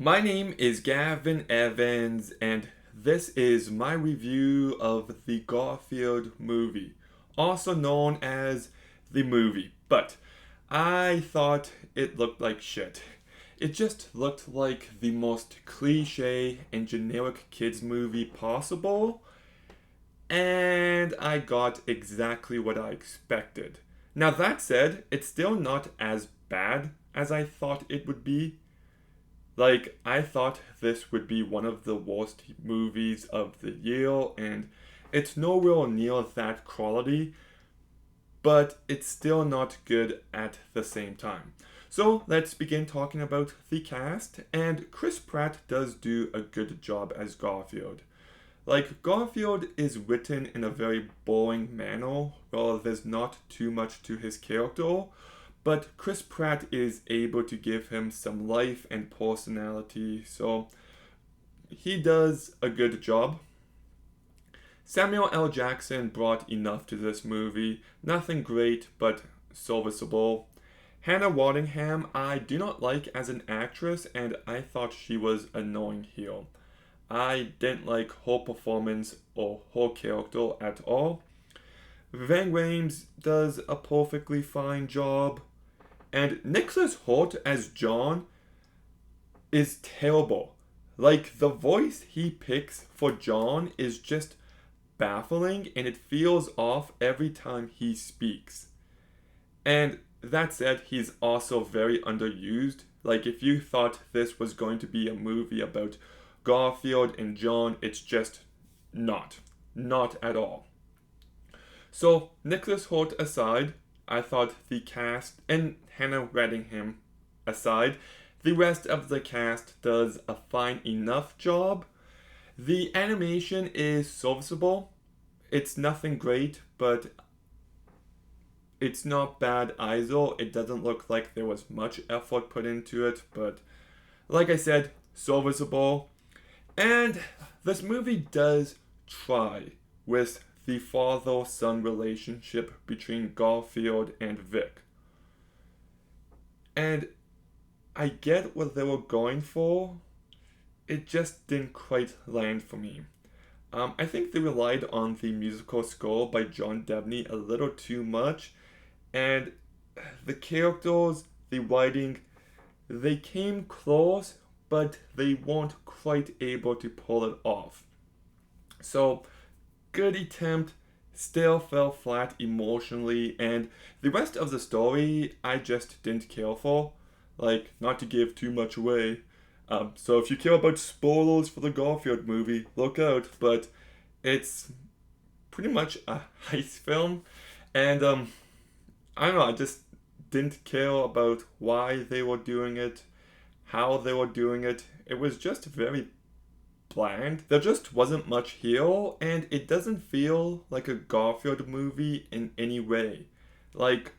My name is Gavin Evans, and this is my review of the Garfield movie, also known as the movie. But I thought it looked like shit. It just looked like the most cliche and generic kids movie possible, and I got exactly what I expected. Now, that said, it's still not as bad as I thought it would be. I thought this would be one of the worst movies of the year, and it's nowhere near that quality, but it's still not good at the same time. So let's begin talking about the cast, and Chris Pratt does do a good job as Garfield. Garfield is written in a very boring manner, while there's not too much to his character, but Chris Pratt is able to give him some life and personality, so he does a good job. Samuel L. Jackson brought enough to this movie, nothing great, but serviceable. Hannah Waddingham, I do not like as an actress, and I thought she was annoying here. I didn't like her performance or her character at all. Ving Rhames does a perfectly fine job. And Nicholas Hoult as John is terrible. The voice he picks for John is just baffling and it feels off every time he speaks. And that said, he's also very underused. If you thought this was going to be a movie about Garfield and John, it's just not. Not at all. So, Nicholas Hoult aside, I thought the cast, and Hannah Waddingham aside, the rest of the cast does a fine enough job. The animation is serviceable. It's nothing great, but it's not bad either. It doesn't look like there was much effort put into it, but like I said, serviceable. And this movie does try with the father-son relationship between Garfield and Vic. And I get what they were going for. It just didn't quite land for me. I think they relied on the musical score by John Debney a little too much, and the characters, the writing, they came close, but they weren't quite able to pull it off. So, good attempt, still fell flat emotionally, and the rest of the story I just didn't care for. Not to give too much away. So if you care about spoilers for the Garfield movie, look out. But it's pretty much a heist film, and I don't know. I just didn't care about why they were doing it, how they were doing it. It was just very bland. There just wasn't much here, and it doesn't feel like a Garfield movie in any way. Like,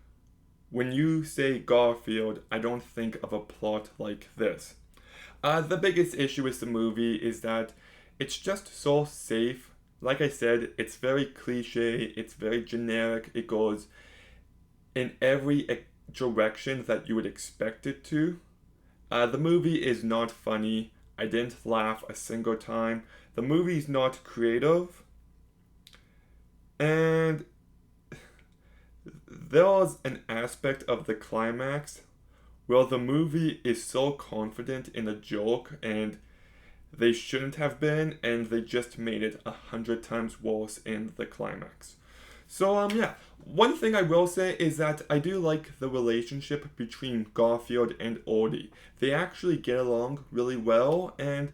when you say Garfield, I don't think of a plot like this. The biggest issue with the movie is that it's just so safe. Like I said, it's very cliche, it's very generic, it goes in every direction that you would expect it to. The movie is not funny. I didn't laugh a single time. The movie's not creative. And there's an aspect of the climax where the movie is so confident in a joke and they shouldn't have been, and they just made it 100 times worse in the climax. So, yeah. One thing I will say is that I do like the relationship between Garfield and Odie. They actually get along really well, and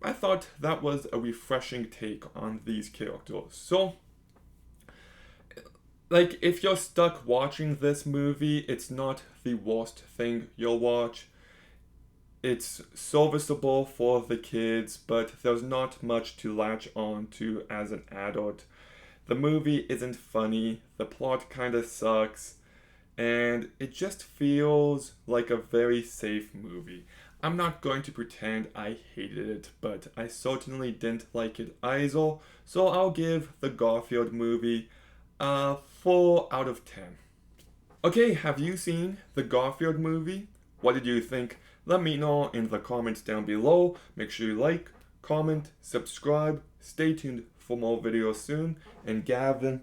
I thought that was a refreshing take on these characters. So, if you're stuck watching this movie, it's not the worst thing you'll watch. It's serviceable for the kids, but there's not much to latch on to as an adult. The movie isn't funny, the plot kinda sucks, and it just feels like a very safe movie. I'm not going to pretend I hated it, but I certainly didn't like it either, so I'll give the Garfield movie a 4 out of 10. Okay, have you seen the Garfield movie? What did you think? Let me know in the comments down below. Make sure you like, comment, subscribe. Stay tuned for more videos soon. And Gavin,